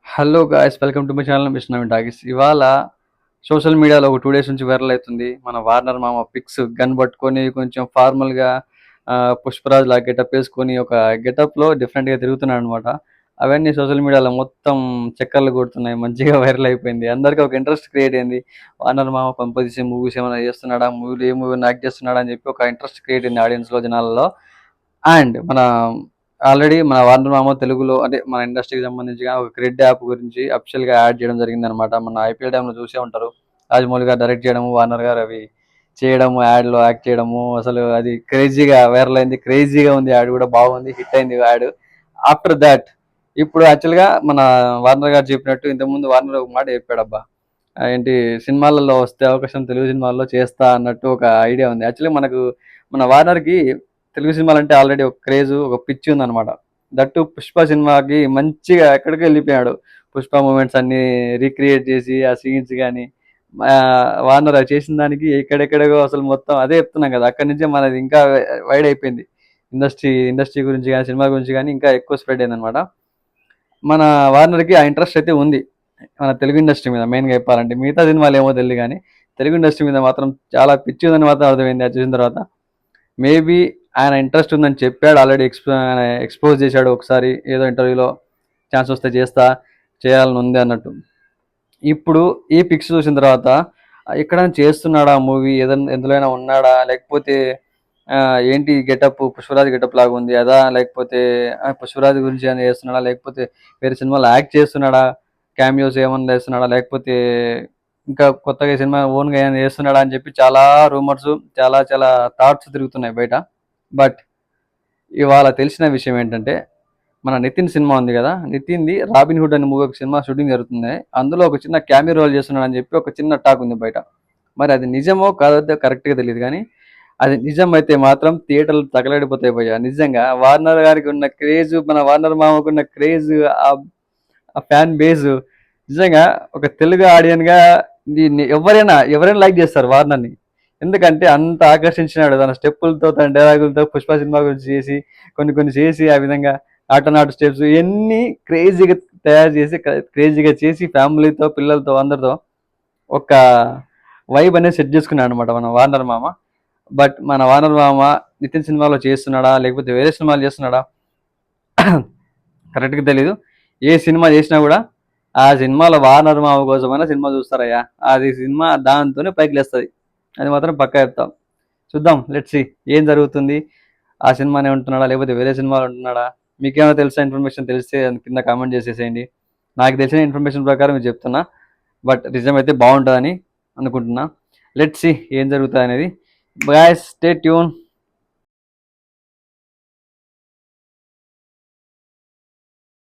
Hello guys, welcome to my channel machine Naveen talkies. ఇవాళ social మీడియాలో ఒక 2 డేస్ నుంచి వైరల్ అవుతుంది. మన వార్నర్ మామ పిక్స్ గన్ పట్టుకొని కొంచెం ఫార్మల్‌గా పుష్పరాజ్ లా గెటప్ వేసుకొని ఒక గెటప్‌లో డిఫరెంట్‌గా తిరుగుతున్నాడు అనమాట. అవన్నీ సోషల్ మీడియాలో మొత్తం చక్కర్లు కొడుతున్నాయి. మంచిగా వైరల్ అయిపోయింది. అందరికి ఒక ఇంట్రెస్ట్ క్రియేట్ అయింది. వార్నర్ మామ కొంపదీసి మూవీస్ ఏమైనా చేస్తున్నాడా? మూవీలో ఏ మూవీలో యాక్ట్ చేస్తున్నాడా? అని చెప్పి ఒక ఇంట్రెస్ట్ క్రియేట్ అయింది ఆడియన్స్‌లో, జనాలలో. అండ్ ఆల్రెడీ మన వార్నర్ మామ తెలుగులో అంటే మన ఇండస్ట్రీకి సంబంధించిగా ఒక క్రెడ్ యాప్ గురించి అఫీషియల్‌గా యాడ్ చేయడం జరిగిందనమాట. మన ఐపీఎల్ టైమ్‌లో చూసే ఉంటారు. రాజమౌళి గారు డైరెక్ట్ చేయడము, వార్నర్ గారు అవి చేయడము, యాడ్‌లో యాక్ట్ చేయడము. అసలు అది క్రేజీగా వైరల్ అయింది. క్రేజీగా ఉంది, యాడ్ కూడా బాగుంది, హిట్ అయింది యాడ్. ఆఫ్టర్ దాట్ ఇప్పుడు యాక్చువల్‌గా మన వార్నర్ గారు చెప్పినట్టు ఇంతకుముందు వార్నర్ ఒక మాట చెప్పాడబ్బా. ఏంటి, సినిమాలలో వస్తే అవకాశం తెలుగు సినిమాల్లో చేస్తా అన్నట్టు ఒక ఐడియా ఉంది. యాక్చువల్లీ మన వార్నర్‌కి తెలుగు సినిమాలంటే ఆల్రెడీ ఒక క్రేజు, ఒక పిచ్చి ఉందన్నమాట. దట్టు పుష్ప సినిమాకి మంచిగా ఎక్కడికో వెళ్ళిపోయాడు. పుష్ప మూమెంట్స్ అన్ని రీక్రియేట్ చేసి ఆ సీన్స్ కానీ వార్నర్ అది చేసిన దానికి ఎక్కడెక్కడికో అసలు మొత్తం అదే చెప్తున్నాం కదా, అక్కడి నుంచే మనది ఇంకా వైడ్ అయిపోయింది. ఇండస్ట్రీ గురించి కానీ సినిమా గురించి కానీ ఇంకా ఎక్కువ స్ప్రెడ్ అయింది అనమాట. మన వార్నర్కి ఆ ఇంట్రెస్ట్ అయితే ఉంది మన తెలుగు ఇండస్ట్రీ మీద. మెయిన్గా చెప్పాలంటే మిగతా సినిమాలు ఏమో తెలియదు కానీ తెలుగు ఇండస్ట్రీ మీద మాత్రం చాలా పిచ్చి ఉందని మాత్రం అర్థమైంది అది చూసిన తర్వాత. మేబీ ఆయన ఇంట్రెస్ట్ ఉందని చెప్పాడు ఆల్రెడీ, ఎక్స్పోజ్ చేశాడు ఒకసారి ఏదో ఇంటర్వ్యూలో. ఛాన్స్ వస్తే చేస్తా, చేయాలని ఉంది అన్నట్టు. ఇప్పుడు ఈ పిక్స్ చూసిన తర్వాత ఎక్కడైనా చేస్తున్నాడా మూవీ, ఏదైనా ఎందులోనైనా ఉన్నాడా, లేకపోతే ఏంటి గెటప్ పుష్పరాజ్ గెటప్ లాగా ఉంది అదా, లేకపోతే పుష్పరాజ్ గురించి ఏమైనా చేస్తున్నాడా, లేకపోతే వేరే సినిమాలో యాక్ట్ చేస్తున్నాడా, క్యామియోస్ ఏమన్నా చేస్తున్నాడా, లేకపోతే ఇంకా కొత్తగా ఈ సినిమా ఓన్గా ఏమైనా చేస్తున్నాడా అని చెప్పి చాలా రూమర్స్, చాలా చాలా థాట్స్ తిరుగుతున్నాయి బయట. బట్ ఇవాళ తెలిసిన విషయం ఏంటంటే, మన నితిన్ సినిమా ఉంది కదా, నితిన్‌ది 'రాబిన్ హుడ్' అనే మూవీ ఒక సినిమా షూటింగ్ జరుగుతుంది. అందులో ఒక చిన్న క్యామియో రోల్ చేస్తున్నాడని చెప్పి ఒక చిన్న టాక్ ఉంది బయట. మరి అది నిజమో కాదో కరెక్ట్‌గా తెలీదు గానీ, అది నిజమైతే మాత్రం థియేటర్‌లు తగలడిపోతాయి భయ్యా. నిజంగా వార్నర్ గారికి ఉన్న క్రేజ్, మన వార్నర్ మామకున్న క్రేజ్, ఆహ్, ఆ ఫ్యాన్ బేస్ నిజంగా ఒక తెలుగు ఆడియన్‌గా దీన్ని ఎవరైనా లైక్ చేస్తారు వార్నర్‌ని. ఎందుకంటే అంత ఆకర్షించినాడు తన స్టెప్పులతో, తన డైలాగులతో. పుష్ప సినిమా గురించి చేసి కొన్ని కొన్ని చేసి ఆ విధంగా ఆటనాటు స్టెప్స్ ఇవన్నీ క్రేజీగా తయారు చేసి క్రేజీగా చేసి ఫ్యామిలీతో, పిల్లలతో, అందరితో ఒక వైబ్ అనేది సెట్ చేసుకున్నాడు అనమాట మన వార్నర్ మామ. బట్ మన వార్నర్ మామ నితిన్ సినిమాలో చేస్తున్నాడా, లేకపోతే వేరే సినిమాలు చేస్తున్నాడా కరెక్ట్గా తెలీదు. ఏ సినిమా చేసినా కూడా ఆ సినిమాలో వార్నర్ మామ కోసమైనా సినిమా చూస్తారయ్యా. అది సినిమా దాంతోనే పైకి లేస్తుంది, అది మాత్రం పక్కా చెప్తాం. చూద్దాం, లెట్స్ సీ ఏం జరుగుతుంది. ఆ సినిమానే ఉంటున్నాడా, లేకపోతే వేరే సినిమాలు ఉంటున్నాడా? మీకేమైనా తెలిసిన ఇన్ఫర్మేషన్ తెలిస్తే కింద కామెంట్ చేసేసేయండి. నాకు తెలిసిన ఇన్ఫర్మేషన్ ప్రకారం మీరు చెప్తున్నా. బట్ నిజం అయితే బాగుంటుందని అనుకుంటున్నా. లెట్స్ సీ ఏం జరుగుతుంది అనేది. Guys, stay tune.